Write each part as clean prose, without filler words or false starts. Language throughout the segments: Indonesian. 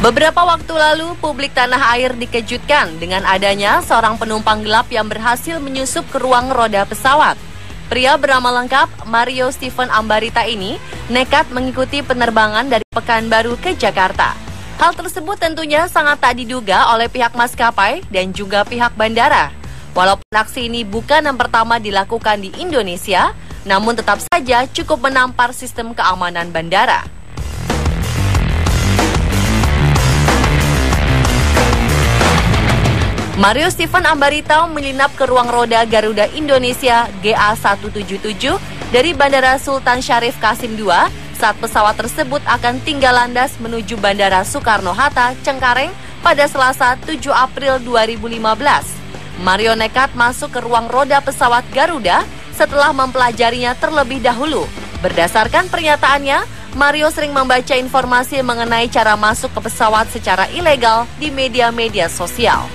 Beberapa waktu lalu, publik tanah air dikejutkan dengan adanya seorang penumpang gelap yang berhasil menyusup ke ruang roda pesawat. Pria bernama lengkap Mario Stephen Ambarita ini nekat mengikuti penerbangan dari Pekanbaru ke Jakarta. Hal tersebut tentunya sangat tak diduga oleh pihak maskapai dan juga pihak bandara. Walaupun aksi ini bukan yang pertama dilakukan di Indonesia, namun tetap saja cukup menampar sistem keamanan bandara. Mario Stephen Ambarita menyelinap ke ruang roda Garuda Indonesia GA177 dari Bandara Sultan Syarif Qasim II saat pesawat tersebut akan tinggal landas menuju Bandara Soekarno-Hatta, Cengkareng pada Selasa 7 April 2015. Mario nekat masuk ke ruang roda pesawat Garuda setelah mempelajarinya terlebih dahulu. Berdasarkan pernyataannya, Mario sering membaca informasi mengenai cara masuk ke pesawat secara ilegal di media-media sosial.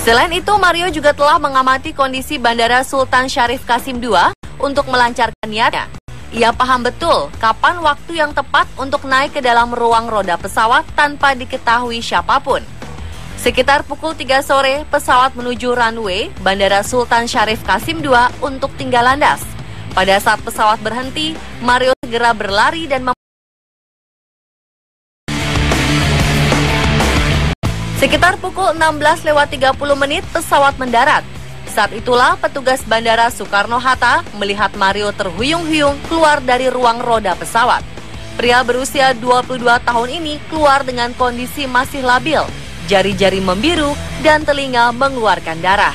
Selain itu, Mario juga telah mengamati kondisi Bandara Sultan Syarif Qasim II untuk melancarkan niatnya. Ia paham betul kapan waktu yang tepat untuk naik ke dalam ruang roda pesawat tanpa diketahui siapapun. Sekitar pukul 3 sore, pesawat menuju runway Bandara Sultan Syarif Qasim II untuk tinggal landas. Pada saat pesawat berhenti, Mario segera berlari dan Sekitar pukul 16.30 pesawat mendarat. Saat itulah petugas Bandara Soekarno-Hatta melihat Mario terhuyung-huyung keluar dari ruang roda pesawat. Pria berusia 22 tahun ini keluar dengan kondisi masih labil, jari-jari membiru dan telinga mengeluarkan darah.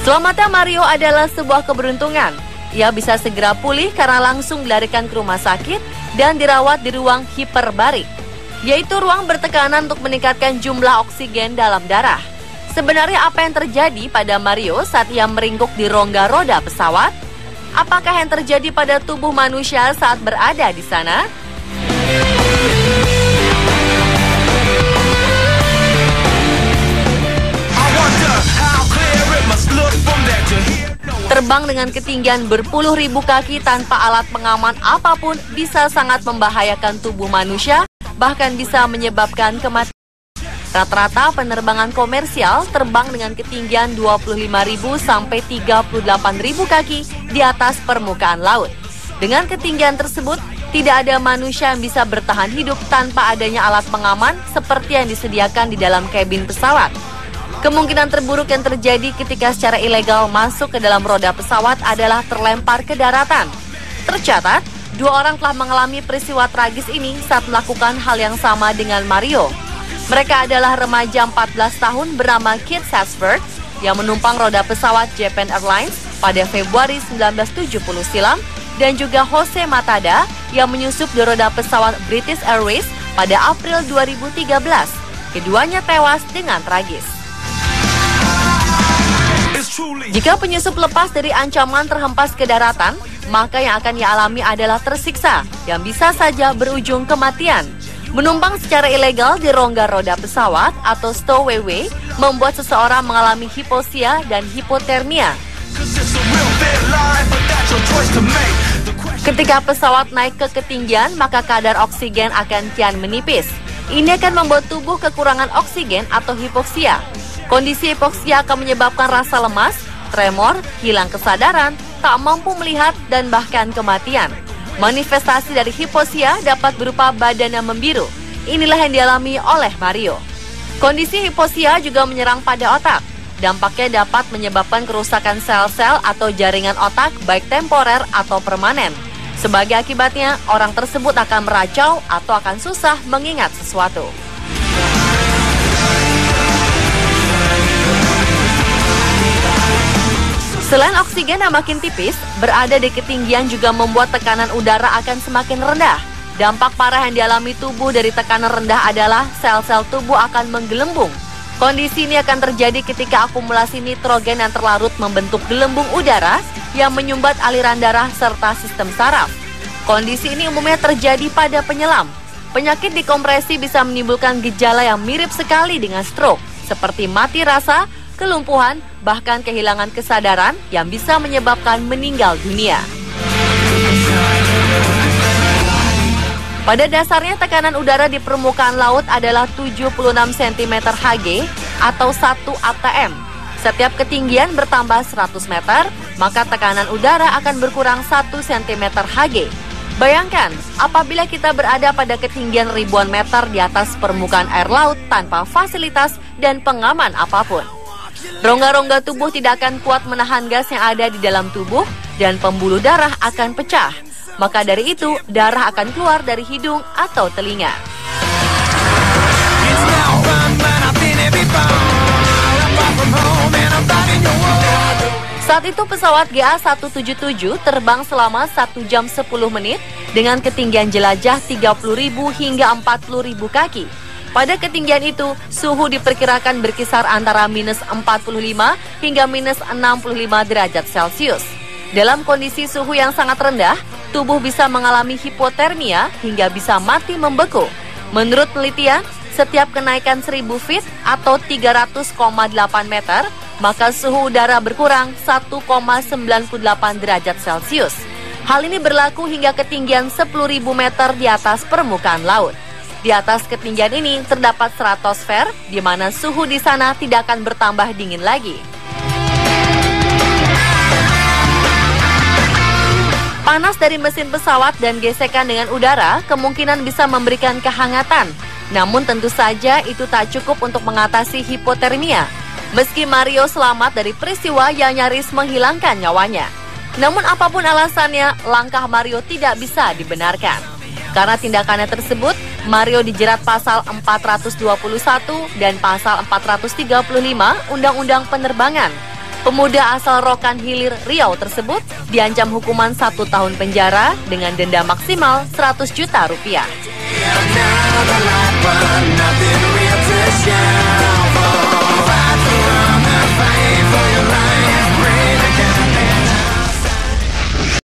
Selamatnya Mario adalah sebuah keberuntungan. Ia bisa segera pulih karena langsung dilarikan ke rumah sakit dan dirawat di ruang hiperbarik, yaitu ruang bertekanan untuk meningkatkan jumlah oksigen dalam darah. Sebenarnya apa yang terjadi pada Mario saat ia meringkuk di rongga roda pesawat? Apakah yang terjadi pada tubuh manusia saat berada di sana? Terbang dengan ketinggian berpuluh ribu kaki tanpa alat pengaman apapun bisa sangat membahayakan tubuh manusia, bahkan bisa menyebabkan kematian. Rata-rata penerbangan komersial terbang dengan ketinggian 25.000 sampai 38.000 kaki di atas permukaan laut. Dengan ketinggian tersebut, tidak ada manusia yang bisa bertahan hidup tanpa adanya alat pengaman seperti yang disediakan di dalam kabin pesawat. Kemungkinan terburuk yang terjadi ketika secara ilegal masuk ke dalam roda pesawat adalah terlempar ke daratan. Tercatat, 2 orang telah mengalami peristiwa tragis ini saat melakukan hal yang sama dengan Mario. Mereka adalah remaja 14 tahun bernama Keith Sasford yang menumpang roda pesawat Japan Airlines pada Februari 1970 silam dan juga Jose Matada yang menyusup di roda pesawat British Airways pada April 2013. Keduanya tewas dengan tragis. Jika penyusup lepas dari ancaman terhempas ke daratan, maka yang akan ia alami adalah tersiksa, yang bisa saja berujung kematian. Menumpang secara ilegal di rongga roda pesawat atau stowaway membuat seseorang mengalami hipoksia dan hipotermia. Ketika pesawat naik ke ketinggian, maka kadar oksigen akan kian menipis. Ini akan membuat tubuh kekurangan oksigen atau hipoksia. Kondisi hipoksia akan menyebabkan rasa lemas, tremor, hilang kesadaran, tak mampu melihat, dan bahkan kematian. Manifestasi dari hipoksia dapat berupa badan yang membiru. Inilah yang dialami oleh Mario. Kondisi hipoksia juga menyerang pada otak. Dampaknya dapat menyebabkan kerusakan sel-sel atau jaringan otak baik temporer atau permanen. Sebagai akibatnya, orang tersebut akan meracau atau akan susah mengingat sesuatu. Selain oksigen yang makin tipis, berada di ketinggian juga membuat tekanan udara akan semakin rendah. Dampak parah yang dialami tubuh dari tekanan rendah adalah sel-sel tubuh akan menggelembung. Kondisi ini akan terjadi ketika akumulasi nitrogen yang terlarut membentuk gelembung udara yang menyumbat aliran darah serta sistem saraf. Kondisi ini umumnya terjadi pada penyelam. Penyakit dekompresi bisa menimbulkan gejala yang mirip sekali dengan stroke, seperti mati rasa, kelumpuhan, bahkan kehilangan kesadaran yang bisa menyebabkan meninggal dunia. Pada dasarnya tekanan udara di permukaan laut adalah 76 cm Hg atau 1 atm. Setiap ketinggian bertambah 100 meter, maka tekanan udara akan berkurang 1 cm Hg. Bayangkan, apabila kita berada pada ketinggian ribuan meter di atas permukaan air laut tanpa fasilitas dan pengaman apapun. Rongga-rongga tubuh tidak akan kuat menahan gas yang ada di dalam tubuh dan pembuluh darah akan pecah. Maka dari itu, darah akan keluar dari hidung atau telinga. Saat itu pesawat GA177 terbang selama 1 jam 10 menit dengan ketinggian jelajah 30.000 hingga 40.000 kaki. Pada ketinggian itu, suhu diperkirakan berkisar antara minus 45 hingga minus 65 derajat Celcius. Dalam kondisi suhu yang sangat rendah, tubuh bisa mengalami hipotermia hingga bisa mati membeku. Menurut penelitian, setiap kenaikan 1000 feet atau 300,8 meter, maka suhu udara berkurang 1,98 derajat Celcius. Hal ini berlaku hingga ketinggian 10.000 meter di atas permukaan laut. Di atas ketinggian ini terdapat stratosfer, di mana suhu di sana tidak akan bertambah dingin lagi. Panas dari mesin pesawat dan gesekan dengan udara kemungkinan bisa memberikan kehangatan. Namun tentu saja itu tak cukup untuk mengatasi hipotermia. Meski Mario selamat dari peristiwa yang nyaris menghilangkan nyawanya. Namun apapun alasannya, langkah Mario tidak bisa dibenarkan. Karena tindakannya tersebut, Mario dijerat pasal 421 dan pasal 435 Undang-Undang Penerbangan. Pemuda asal Rokan Hilir, Riau tersebut diancam hukuman 1 tahun penjara dengan denda maksimal 100 juta rupiah.